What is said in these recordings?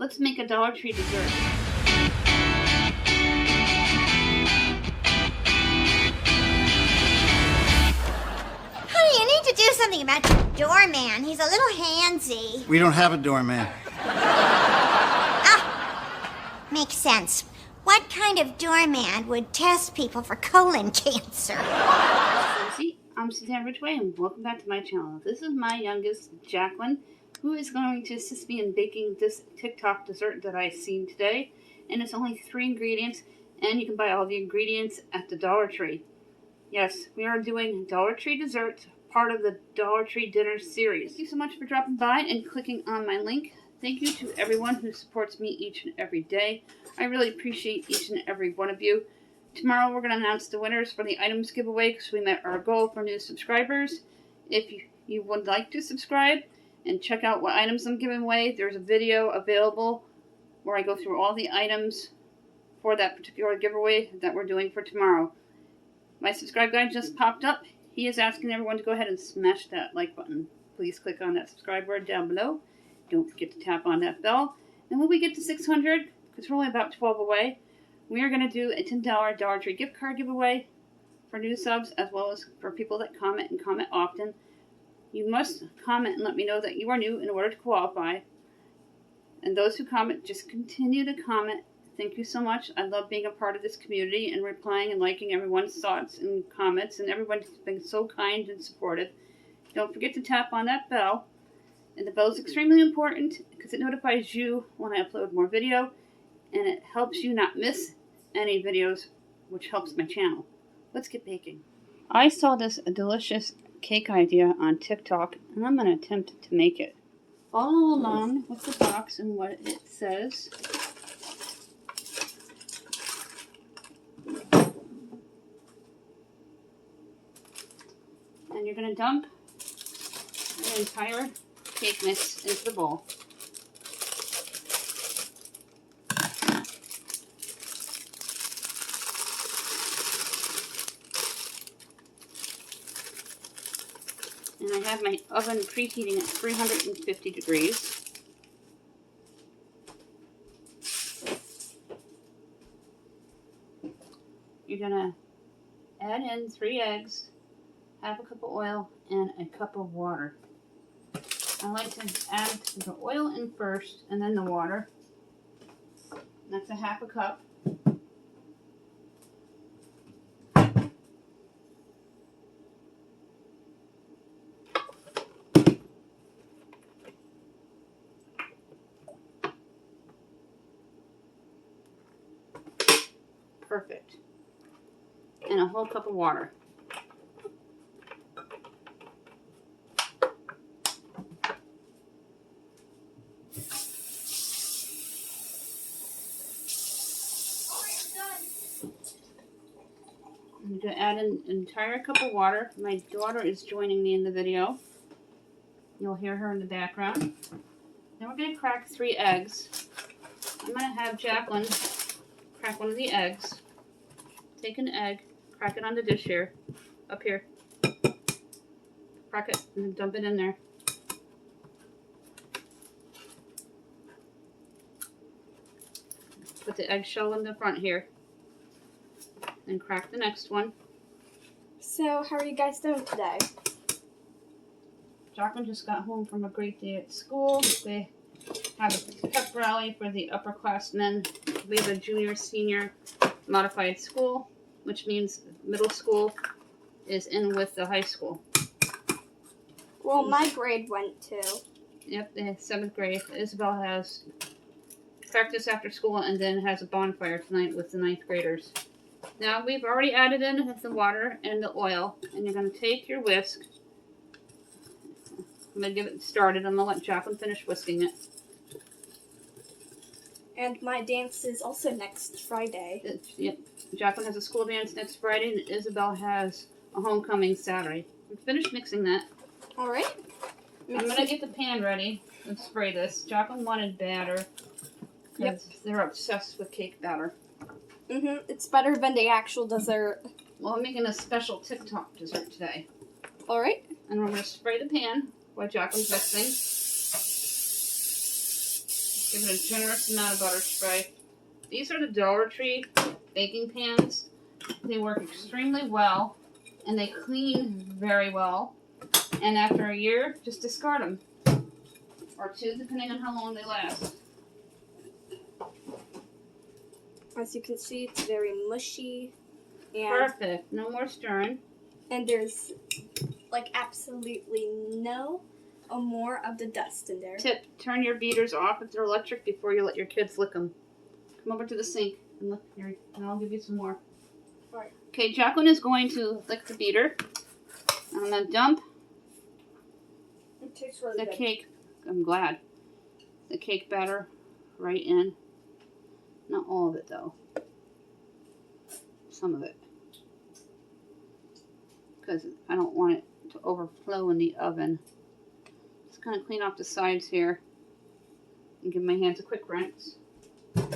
Let's make a Dollar Tree dessert. Honey, you need to do something about your doorman. He's a little handsy. We don't have a doorman. Makes sense. What kind of doorman would test people for colon cancer? Susie, I'm Suzanne Ridgway, and welcome back to my channel. This is my youngest, Jacqueline, who is going to assist me in baking this TikTok dessert that I've seen today. And it's only 3 ingredients, and you can buy all the ingredients at the Dollar Tree. Yes, we are doing Dollar Tree desserts, part of the Dollar Tree dinner series. Thank you so much for dropping by and clicking on my link. Thank you to everyone who supports me each and every day. I really appreciate each and every one of you. Tomorrow we're going to announce the winners for the items giveaway because we met our goal for new subscribers. If you would like to subscribe and check out what items I'm giving away, there's a video available where I go through all the items for that particular giveaway that we're doing for tomorrow. My subscribe guy just popped up. He is asking everyone to go ahead and smash that like button. Please click on that subscribe word down below. Don't forget to tap on that bell. And when we get to 600, because we're only about 12 away, we are going to do a $10 Dollar Tree gift card giveaway for new subs as well as for people that comment and comment often. You must comment and let me know that you are new in order to qualify. And those who comment, just continue to comment. Thank you so much. I love being a part of this community and replying and liking everyone's thoughts and comments. And everyone's been so kind and supportive. Don't forget to tap on that bell. And the bell is extremely important because it notifies you when I upload more video. And it helps you not miss any videos, which helps my channel. Let's get baking. I saw this delicious cake idea on TikTok, and I'm going to attempt to make it. Follow along with the box and what it says. And you're going to dump the entire cake mix into the bowl. And I have my oven preheating at 350 degrees. You're going to add in 3 eggs, half a cup of oil, and a cup of water. I like to add the oil in first and then the water. That's a half a cup. Perfect. And a whole cup of water. I'm going to add an entire cup of water. My daughter is joining me in the video. You'll hear her in the background. Then we're going to crack 3 eggs. I'm going to have Jacqueline crack one of the eggs. Take an egg, crack it on the dish here, up here. Crack it and then dump it in there. Put the eggshell in the front here. And crack the next one. So, how are you guys doing today? Jacqueline just got home from a great day at school. They have a pep rally for the upperclassmen. We have a junior, senior modified school, which means middle school is in with the high school. Well, my grade went to. Yep, the 7th grade. Isabel has practice after school and then has a bonfire tonight with the 9th graders. Now, we've already added in the water and the oil, and you're going to take your whisk. I'm going to give it started. I'm going to let Jacqueline finish whisking it. And my dance is also next Friday. Yep. Jacqueline has a school dance next Friday, and Isabel has a homecoming Saturday. Finish mixing that. All right. I'm going to get the pan ready and spray this. Jacqueline wanted batter because they're obsessed with cake batter. It's better than the actual dessert. Well, I'm making a special TikTok dessert today. All right. And we're going to spray the pan while Jacqueline's mixing. Give it a generous amount of butter spray. These are the Dollar Tree baking pans. They work extremely well, and they clean very well. And after a year, just discard them. Or 2, depending on how long they last. As you can see, it's very mushy. And Perfect. No more stirring. And there's like absolutely no more of the dust in there. Tip, turn your beaters off if they're electric before you let your kids lick them. Come over to the sink and look here, and I'll give you some more. Alright. Okay, Jacqueline is going to lick the beater. I'm going to dump It tastes really the good. cake. I'm glad. The cake batter right in. Not all of it though. Some of it. Because I don't want it to overflow in the oven. Just kind of clean off the sides here. And give my hands a quick rinse. And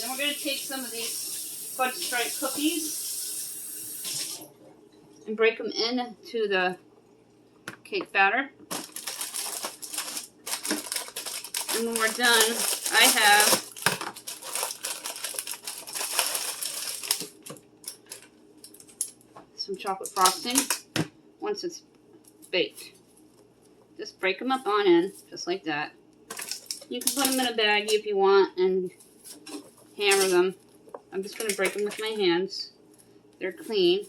then we're going to take some of these fudge stripe cookies and break them into the cake batter. And when we're done, I have some chocolate frosting once it's baked. Just break them up on in, just like that. You can put them in a baggie if you want and hammer them. I'm just going to break them with my hands. They're clean.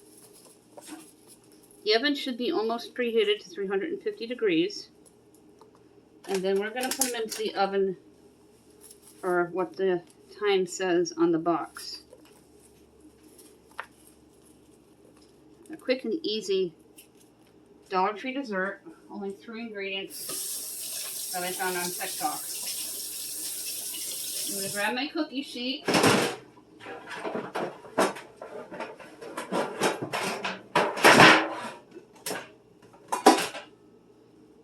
The oven should be almost preheated to 350 degrees. And then we're going to put them into the oven for what the time says on the box. A quick and easy Dollar Tree dessert. Only 3 ingredients that I found on TikTok. I'm going to grab my cookie sheet.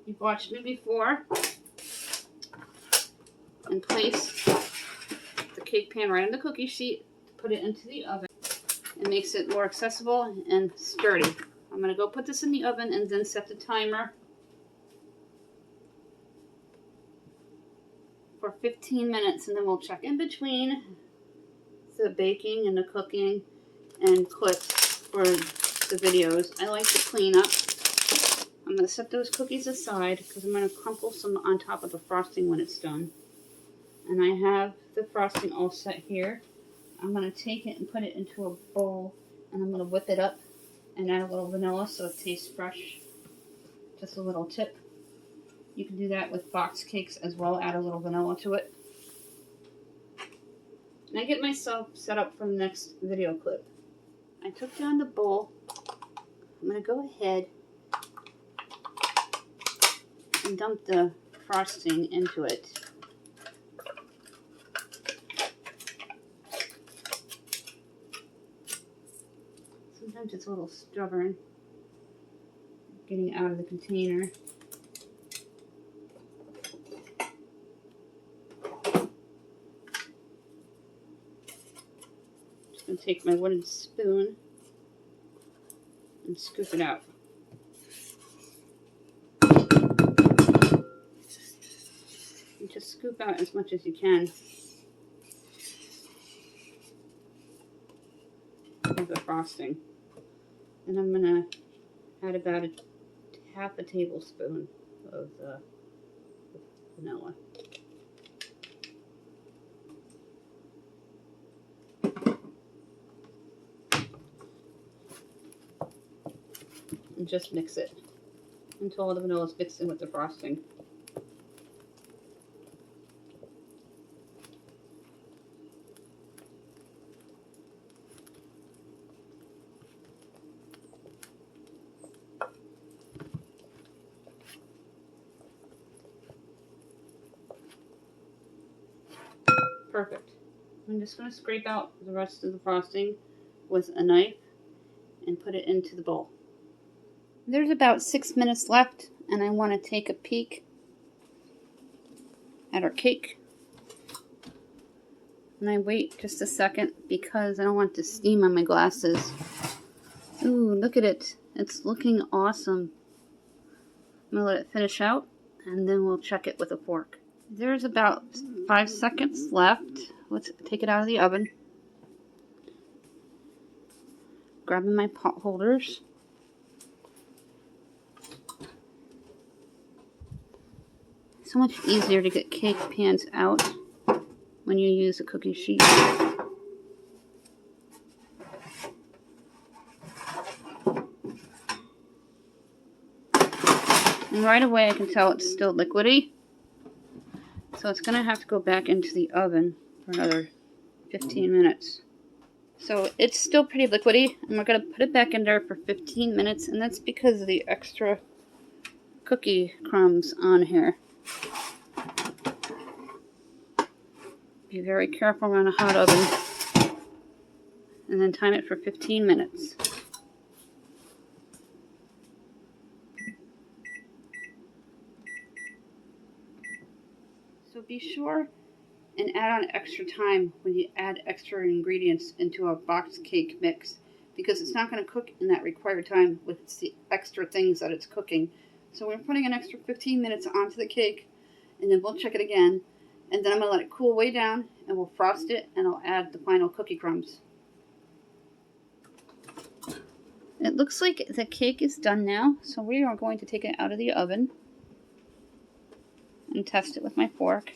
You've watched me before. And place the cake pan right on the cookie sheet to put it into the oven. It makes it more accessible and sturdy. I'm going to go put this in the oven and then set the timer for 15 minutes, and then we'll check in between the baking and the cooking and clips for the videos. I like to clean up. I'm going to set those cookies aside because I'm going to crumple some on top of the frosting when it's done. And I have the frosting all set here. I'm going to take it and put it into a bowl, and I'm going to whip it up and add a little vanilla so it tastes fresh. Just a little tip. You can do that with box cakes as well. Add a little vanilla to it. And I get myself set up for the next video clip. I took down the bowl. I'm going to go ahead and dump the frosting into it. Sometimes it's a little stubborn getting out of the container. Just going to take my wooden spoon and scoop it out. And just scoop out as much as you can of the frosting. And I'm going to add about half a tablespoon of the vanilla. And just mix it until all the vanilla is mixed in with the frosting. Perfect. I'm just going to scrape out the rest of the frosting with a knife and put it into the bowl. There's about 6 minutes left, and I want to take a peek at our cake. And I wait just a second because I don't want the steam on my glasses. Ooh, look at it. It's looking awesome. I'm going to let it finish out. and then we'll check it with a fork. There's about 5 seconds left. Let's take it out of the oven. Grabbing my pot holders. So much easier to get cake pans out when you use a cookie sheet. And right away I can tell it's still liquidy. So it's going to have to go back into the oven for another 15 minutes. So it's still pretty liquidy, and we're going to put it back in there for 15 minutes, and that's because of the extra cookie crumbs on here. Be very careful around a hot oven, and then time it for 15 minutes. So be sure and add on extra time when you add extra ingredients into a box cake mix, because it's not going to cook in that required time with the extra things that it's cooking. So we're putting an extra 15 minutes onto the cake, and then we'll check it again, and then I'm going to let it cool way down, and we'll frost it, and I'll add the final cookie crumbs. It looks like the cake is done now, so we are going to take it out of the oven and test it with my fork.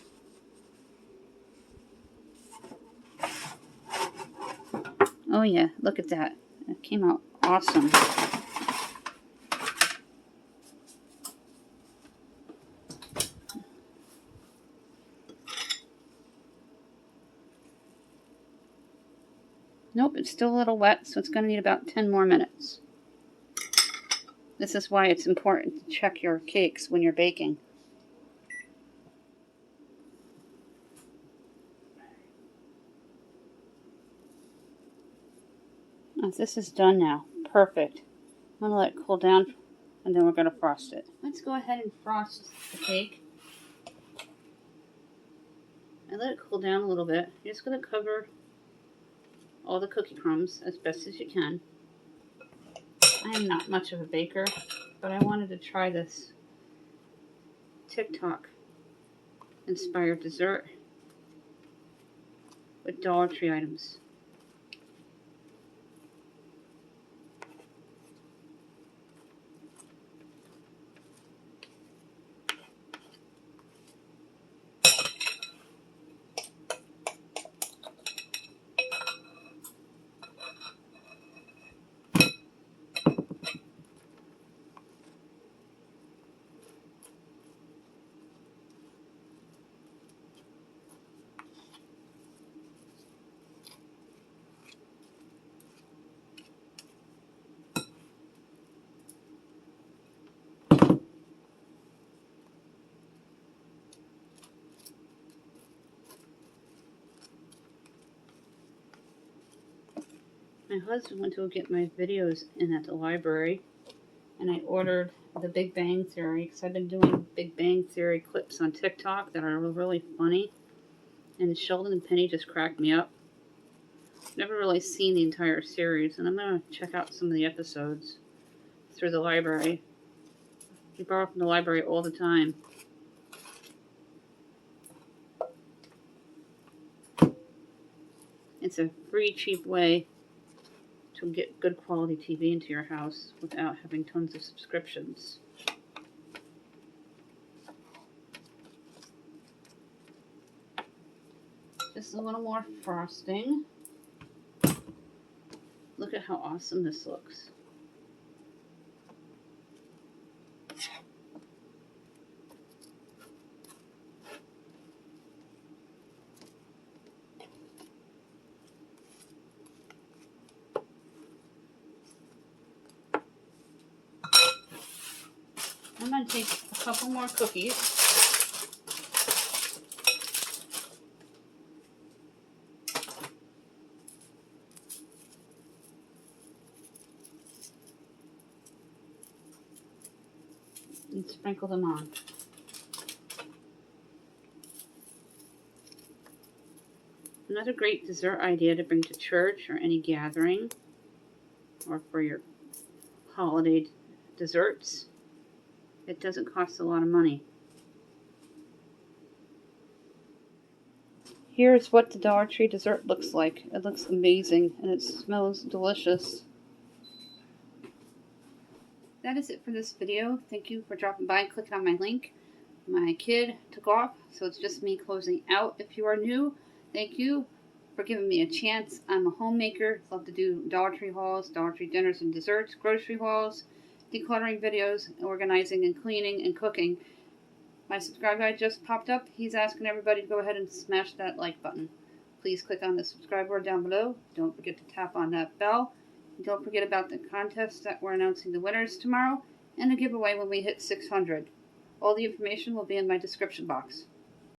Oh yeah, look at that. It came out awesome. Nope, it's still a little wet, so it's going to need about 10 more minutes. This is why it's important to check your cakes when you're baking. Oh, this is done now. Perfect. I'm going to let it cool down, and then we're going to frost it. Let's go ahead and frost the cake. I let it cool down a little bit. You're just going to cover all the cookie crumbs as best as you can. I am not much of a baker, but I wanted to try this TikTok inspired dessert with Dollar Tree items. My husband went to go get my videos in at the library, and I ordered the Big Bang Theory, because I've been doing Big Bang Theory clips on TikTok that are really funny, and Sheldon and Penny just cracked me up. Never really seen the entire series, and I'm going to check out some of the episodes through the library. We borrow from the library all the time. It's a free, cheap way to get good quality TV into your house without having tons of subscriptions. Just a little more frosting. Look at how awesome this looks. I'm going to take a couple more cookies. And sprinkle them on. Another great dessert idea to bring to church or any gathering, or for your holiday desserts. It doesn't cost a lot of money. Here's what the Dollar Tree dessert looks like. It looks amazing and it smells delicious. That is it for this video. Thank you for dropping by and clicking on my link. My kid took off, so it's just me closing out. If you are new, thank you for giving me a chance. I'm a homemaker. Love to do Dollar Tree hauls, Dollar Tree dinners and desserts, grocery hauls, decluttering videos, organizing and cleaning and cooking. My subscribe guy just popped up. He's asking everybody to go ahead and smash that like button. Please click on the subscribe button down below. Don't forget to tap on that bell. And don't forget about the contest that we're announcing the winners tomorrow and the giveaway when we hit 600. All the information will be in my description box.